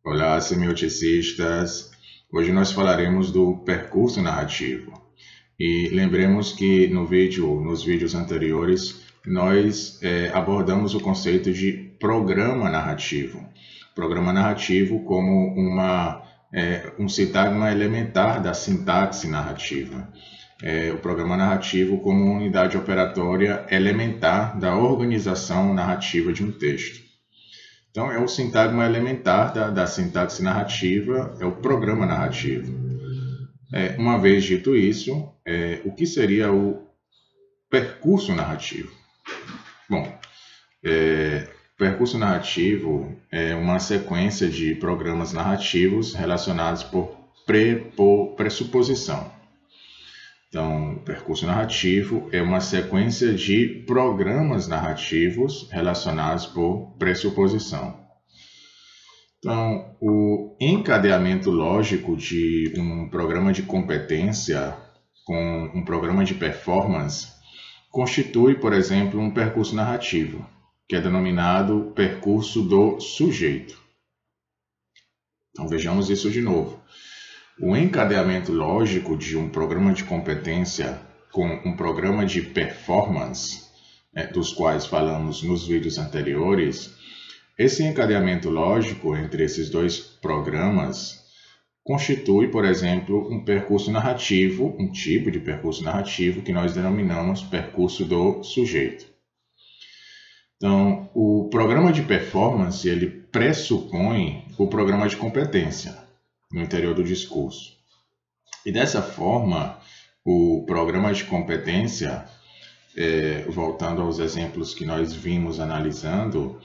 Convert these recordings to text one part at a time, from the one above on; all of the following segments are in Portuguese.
Olá, semioticistas! Hoje nós falaremos do percurso narrativo. E lembremos que nos vídeos anteriores, nós abordamos o conceito de programa narrativo. Programa narrativo como um sintagma elementar da sintaxe narrativa. O programa narrativo como uma unidade operatória elementar da organização narrativa de um texto. Então, é o sintagma elementar da sintaxe narrativa, é o programa narrativo. Uma vez dito isso, o que seria o percurso narrativo? Bom, percurso narrativo é uma sequência de programas narrativos relacionados por pressuposição. Então, o percurso narrativo é uma sequência de programas narrativos relacionados por pressuposição. Então, o encadeamento lógico de um programa de competência com um programa de performance constitui, por exemplo, um percurso narrativo, que é denominado percurso do sujeito. Então, vejamos isso de novo. O encadeamento lógico de um programa de competência com um programa de performance, dos quais falamos nos vídeos anteriores, esse encadeamento lógico entre esses dois programas constitui, por exemplo, um percurso narrativo, um tipo de percurso narrativo que nós denominamos percurso do sujeito. Então, o programa de performance, ele pressupõe o programa de competência no interior do discurso. E dessa forma, o programa de competência, voltando aos exemplos que nós vimos analisando,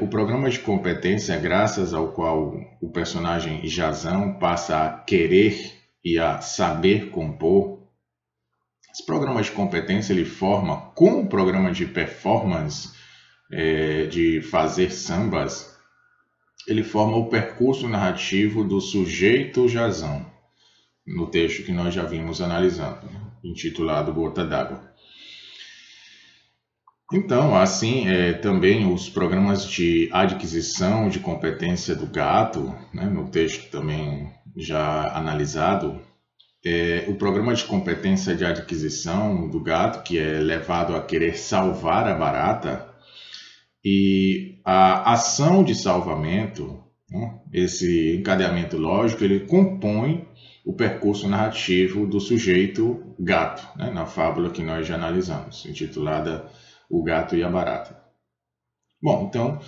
o programa de competência, graças ao qual o personagem Jazão passa a querer e a saber compor, esse programa de competência ele forma, com o programa de performance, de fazer sambas, ele forma o percurso narrativo do sujeito Jazão, no texto que nós já vimos analisando, intitulado Gota d'Água. Então, assim, também os programas de adquisição de competência do gato, no texto também já analisado, o programa de competência de adquisição do gato, que é levado a querer salvar a barata, e a ação de salvamento, esse encadeamento lógico, ele compõe o percurso narrativo do sujeito gato, na fábula que nós já analisamos, intitulada O Gato e a Barata. Bom, então,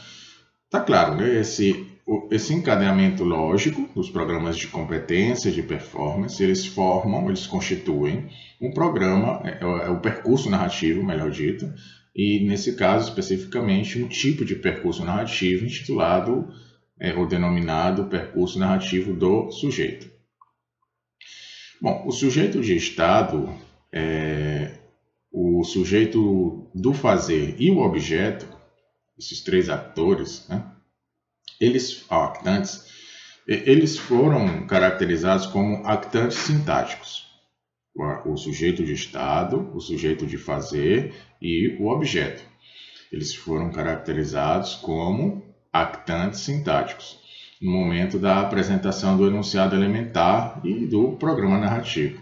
tá claro, esse encadeamento lógico dos programas de competência, de performance, eles constituem um programa, o percurso narrativo, melhor dito, e nesse caso, especificamente, um tipo de percurso narrativo intitulado ou denominado percurso narrativo do sujeito. Bom, o sujeito de estado, o sujeito do fazer e o objeto, esses três atores, actantes, eles foram caracterizados como actantes sintáticos. O sujeito de estado, o sujeito de fazer e o objeto. Eles foram caracterizados como actantes sintáticos no momento da apresentação do enunciado elementar e do programa narrativo. O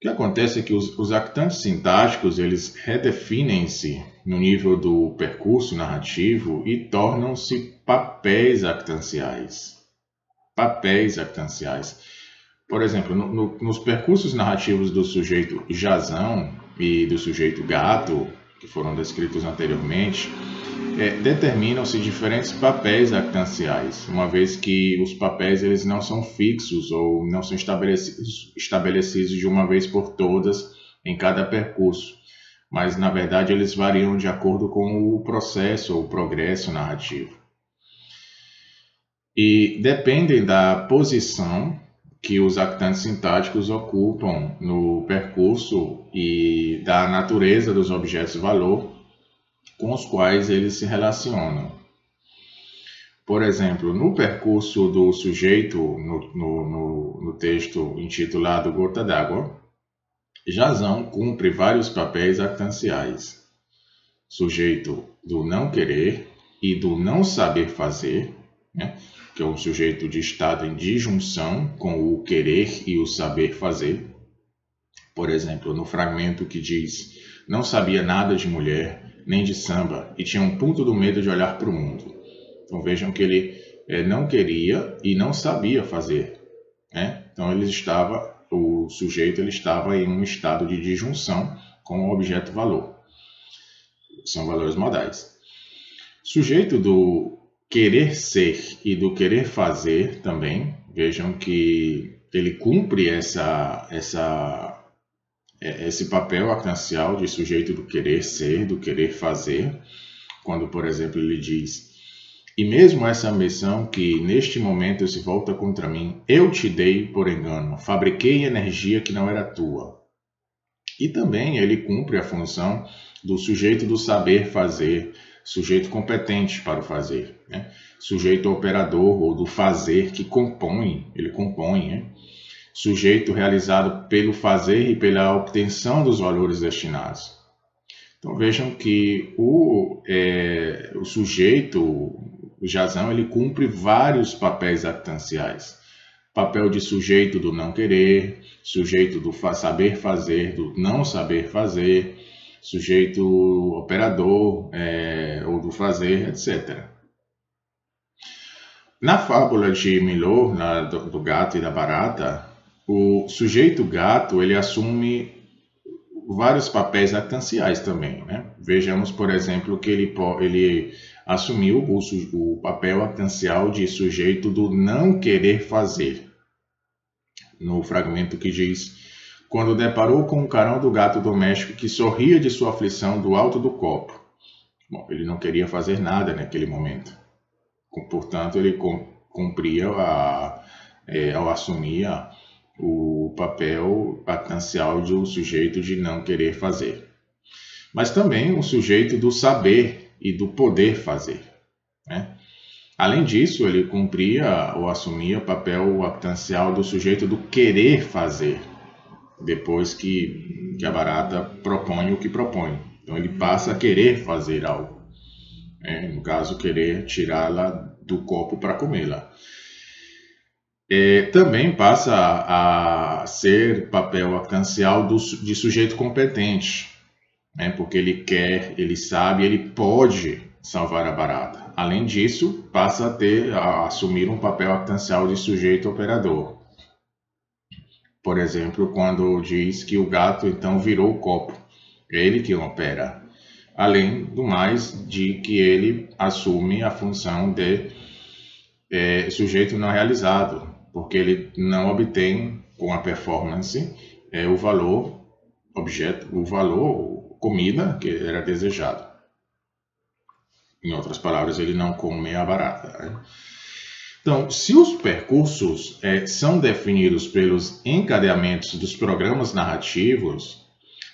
que acontece é que os actantes sintáticos, eles redefinem-se no nível do percurso narrativo e tornam-se papéis actanciais. Papéis actanciais. Por exemplo, nos percursos narrativos do sujeito Jazão e do sujeito gato, que foram descritos anteriormente, determinam-se diferentes papéis actanciais, uma vez que os papéis eles não são fixos ou não são estabelecidos de uma vez por todas em cada percurso, mas na verdade eles variam de acordo com o processo ou o progresso narrativo. E dependem da posição que os actantes sintáticos ocupam no percurso e da natureza dos objetos de valor com os quais eles se relacionam. Por exemplo, no percurso do sujeito, no texto intitulado Gota d'Água, Jazão cumpre vários papéis actanciais. Sujeito do não querer e do não saber fazer, né? Que é um sujeito de estado em disjunção com o querer e o saber fazer. Por exemplo, no fragmento que diz: não sabia nada de mulher, nem de samba, e tinha um ponto do medo de olhar para o mundo. Então vejam que ele não queria e não sabia fazer, né? Então o sujeito estava em um estado de disjunção com o objeto valor. São valores modais. Sujeito do querer ser e do querer fazer também, vejam que ele cumpre esse papel actancial de sujeito do querer ser, do querer fazer, quando, por exemplo, ele diz: e mesmo essa ambição que neste momento se volta contra mim, eu te dei por engano, fabriquei energia que não era tua. E também ele cumpre a função do sujeito do saber fazer, sujeito competente para o fazer, né? Sujeito operador ou do fazer que compõe, ele compõe, né? Sujeito realizado pelo fazer e pela obtenção dos valores destinados. Então vejam que o sujeito, o Jazão, ele cumpre vários papéis actanciais. Papel de sujeito do não querer, sujeito do saber fazer, do não saber fazer, sujeito operador ou do fazer, etc. Na fábula de Milor, do gato e da barata, o sujeito gato ele assume vários papéis actanciais também, né? Vejamos, por exemplo, que ele assumiu o papel actancial de sujeito do não querer fazer. No fragmento que diz: quando deparou com o carão do gato doméstico que sorria de sua aflição do alto do copo. Bom, ele não queria fazer nada naquele momento. Portanto, ele cumpria ao assumir o papel actancial de um sujeito de não querer fazer. Mas também um sujeito do saber e do poder fazer, né? Além disso, ele cumpria ou assumia o papel actancial do sujeito do querer fazer, depois que a barata propõe o que propõe. Então ele passa a querer fazer algo, né? No caso, querer tirá-la do copo para comê-la. Também passa a ser papel actancial de sujeito competente, né? Porque ele quer, ele sabe, ele pode salvar a barata. Além disso, passa a assumir um papel actancial de sujeito operador. Por exemplo, quando diz que o gato então virou o copo, é ele que opera. Além do mais, de que ele assume a função de sujeito não realizado, porque ele não obtém com a performance o valor objeto, o valor comida que era desejado. Em outras palavras, ele não come a barata, né? Então, se os percursos são definidos pelos encadeamentos dos programas narrativos,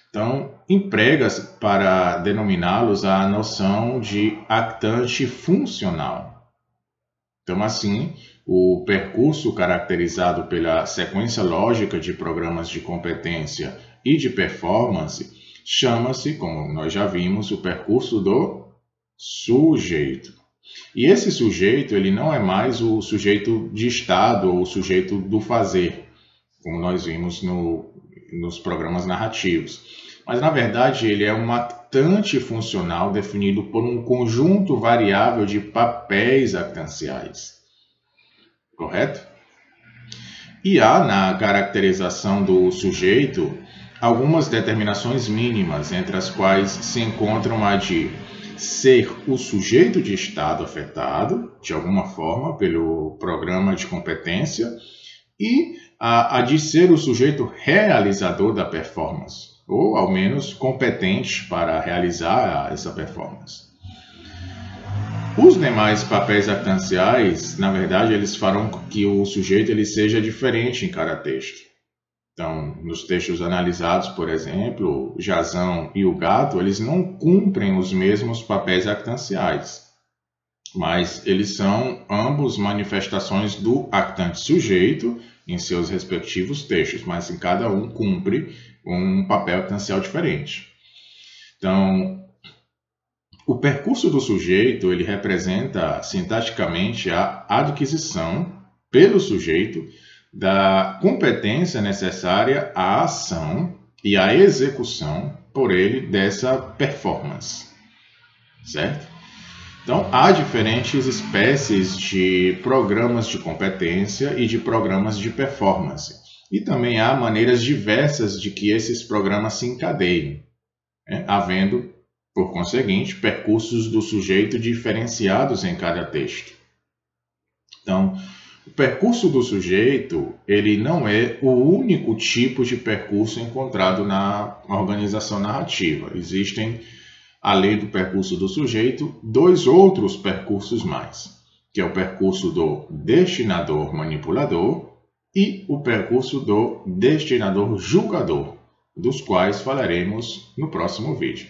então emprega-se para denominá-los a noção de actante funcional. Então, assim, o percurso caracterizado pela sequência lógica de programas de competência e de performance chama-se, como nós já vimos, o percurso do sujeito. E esse sujeito, ele não é mais o sujeito de estado ou o sujeito do fazer, como nós vimos nos programas narrativos. Mas, na verdade, ele é um actante funcional definido por um conjunto variável de papéis actanciais. Correto? E há na caracterização do sujeito algumas determinações mínimas, entre as quais se encontram a de ser o sujeito de estado afetado, de alguma forma, pelo programa de competência, e a de ser o sujeito realizador da performance, ou ao menos competente para realizar essa performance. Os demais papéis actanciais, na verdade, eles farão que o sujeito ele seja diferente em cada texto. Então, nos textos analisados, por exemplo, o Jazão e o gato, eles não cumprem os mesmos papéis actanciais, mas eles são ambos manifestações do actante sujeito em seus respectivos textos, mas em cada um cumpre um papel actancial diferente. Então, O percurso do sujeito ele representa sintaticamente a adquisição pelo sujeito da competência necessária à ação e à execução por ele dessa performance, certo? Então, há diferentes espécies de programas de competência e de programas de performance. E também há maneiras diversas de que esses programas se encadeiem, havendo, por conseguinte, percursos do sujeito diferenciados em cada texto. Então, o percurso do sujeito ele não é o único tipo de percurso encontrado na organização narrativa. Existem, além do percurso do sujeito, 2 outros percursos mais, que é o percurso do destinador manipulador e o percurso do destinador julgador, dos quais falaremos no próximo vídeo.